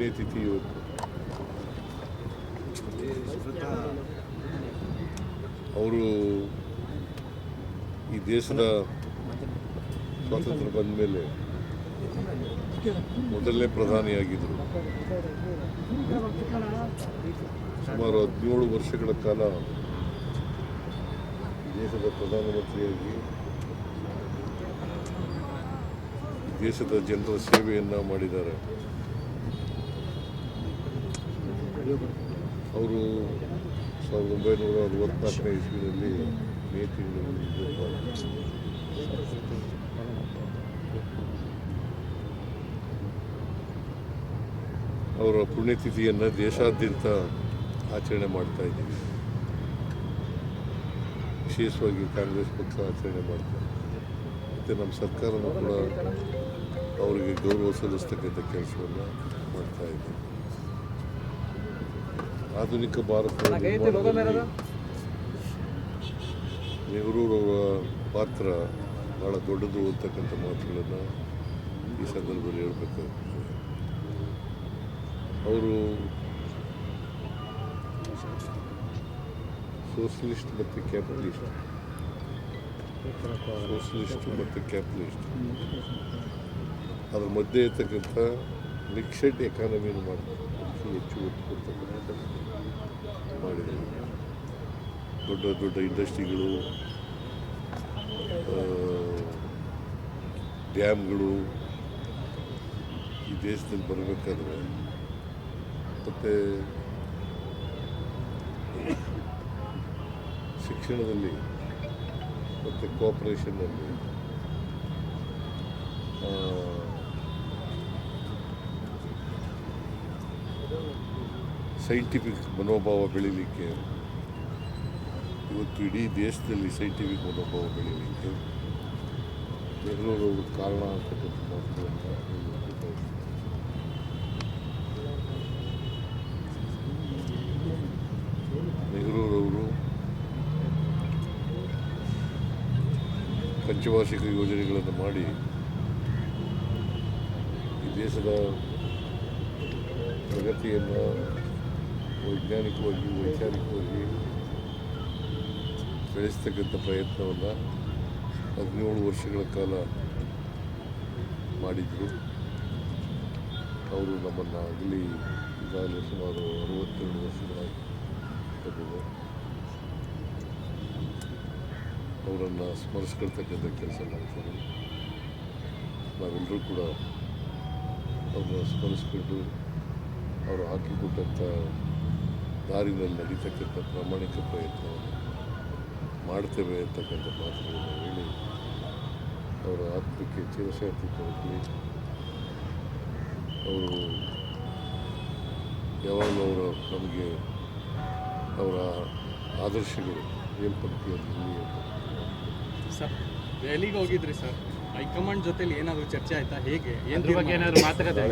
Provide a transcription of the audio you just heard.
ಪುಣ್ಯತಿಥಿ ಇವತ್ತು. ಅವರು ಈ ದೇಶದ ಸ್ವಾತಂತ್ರ್ಯ ಬಂದ ಮೇಲೆ ಮೊದಲನೇ ಪ್ರಧಾನಿಯಾಗಿದ್ದರು. ಸುಮಾರು 17 ವರ್ಷಗಳ ಕಾಲ ದೇಶದ ಪ್ರಧಾನಮಂತ್ರಿಯಾಗಿ ದೇಶದ ಜನರ ಸೇವೆಯನ್ನು ಮಾಡಿದ್ದಾರೆ. ಅವರು 1964ನೇ ಇಸ್ವಿನಲ್ಲಿ ಮೇ ತಿಂಗಳಲ್ಲಿ ಅವರ ಪುಣ್ಯತಿಥಿಯನ್ನು ದೇಶಾದ್ಯಂತ ಆಚರಣೆ ಮಾಡ್ತಾ ಇದ್ದೀವಿ. ವಿಶೇಷವಾಗಿ ಕಾಂಗ್ರೆಸ್ ಪಕ್ಷ ಆಚರಣೆ ಮಾಡ್ತಾರೆ. ಮತ್ತು ನಮ್ಮ ಸರ್ಕಾರನೂ ಕೂಡ ಅವರಿಗೆ ಗೌರವ ಸಲ್ಲಿಸ್ತಕ್ಕಂಥ ಕೆಲಸವನ್ನು ಮಾಡ್ತಾ ಇದ್ದೀವಿ. ಆಧುನಿಕ ಭಾರತದ ನಿರ್ಮಾಣದಲ್ಲಿ ನೆಹರೂರವರ ಪಾತ್ರ ಭಾಳ ದೊಡ್ಡದು ಅಂತಕ್ಕಂಥ ಮಾತುಗಳನ್ನು ಈ ಸಂದರ್ಭದಲ್ಲಿ ಹೇಳಬೇಕಾಗ್ತದೆ. ಅವರು ಸೋಷಲಿಸ್ಟ್ ಮತ್ತು ಕ್ಯಾಪಿಟಲಿಸ್ಟ್ ಅದರ ಮಧ್ಯೆ ಇರ್ತಕ್ಕಂಥ ಮಿಕ್ಸೆಡ್ ಎಕಾನಮಿಯನ್ನು ಮಾಡ್ತಾರೆ. ಹೆಚ್ಚು ಒತ್ತು ಕೊಡ್ತಕ್ಕಂಥ ಮಾಡಿದರು. ದೊಡ್ಡ ದೊಡ್ಡ ಇಂಡಸ್ಟ್ರಿಗಳು, ಡ್ಯಾಮ್ಗಳು ಈ ದೇಶದಲ್ಲಿ ಬರಬೇಕಾದ್ರೆ ಮತ್ತು ಶಿಕ್ಷಣದಲ್ಲಿ ಮತ್ತು ಕೋಆಪರೇಷನ್ನಲ್ಲಿ ಸೈಂಟಿಫಿಕ್ ಮನೋಭಾವ ಬೆಳೀಲಿಕ್ಕೆ, ಇವತ್ತು ಇಡೀ ದೇಶದಲ್ಲಿ ಸೈಂಟಿಫಿಕ್ ಮನೋಭಾವ ಬೆಳೀಲಿಕ್ಕೆ ನೆಹರೂರವರು ಕಾರಣ ಅಂತಕ್ಕಂಥ ಮಾತುಗಳನ್ನು ನೆಹರೂರವರು ಪಂಚವಾರ್ಷಿಕ ಯೋಜನೆಗಳನ್ನು ಮಾಡಿ ಈ ದೇಶದ ಪ್ರಗತಿಯನ್ನು ವೈಜ್ಞಾನಿಕವಾಗಿ ವೈಚಾರಿಕವಾಗಿ ಬೆಳೆಸ್ತಕ್ಕಂಥ ಪ್ರಯತ್ನವನ್ನು 17 ವರ್ಷಗಳ ಕಾಲ ಮಾಡಿದರು. ಅವರು ನಮ್ಮನ್ನು ಆಗಲಿ ಈಗಾಗಲೇ ಸುಮಾರು 62 ವರ್ಷಗಳಾಗಿ ಅವರನ್ನು ಸ್ಮರಿಸ್ಕೊಳ್ತಕ್ಕಂಥ ಕೆಲಸ ಮಾಡ್ತಾರೆ. ನಾವೆಲ್ಲರೂ ಕೂಡ ಅವ್ರನ್ನ ಸ್ಮರಿಸ್ಕೊಂಡು ಅವರು ಹಾಕಿಕೊಟ್ಟಂಥ ದಾರಿನಲ್ಲಿ ನಡೀತಕ್ಕಂಥ ಪ್ರಾಮಾಣಿಕ ಪ್ರಯತ್ನವನ್ನು ಮಾಡ್ತೇವೆ ಅಂತಕ್ಕಂಥ ಮಾತುಗಳನ್ನು ಹೇಳಿ ಅವರ ಆತ್ಮಕ್ಕೆ ಚಿರಶಾಂತಿ ಕೊಡಲಿ. ಅವರು ಯಾವಾಗಲೂ ನಮಗೆ ಅವರ ಆದರ್ಶಗಳು ಮೇಲ್ಪಂಕ್ತಿಯಲ್ಲಿ ಸರ್. ದೆಹಲಿಗೆ ಹೋಗಿದ್ರಿ ಸರ್, ಹೈಕಮಾಂಡ್ ಜೊತೆಲಿ ಏನಾದರೂ ಚರ್ಚೆ ಆಯಿತಾ? ಹೇಗೆ ಏನಾದರೂ ಮಾತುಕತೆ?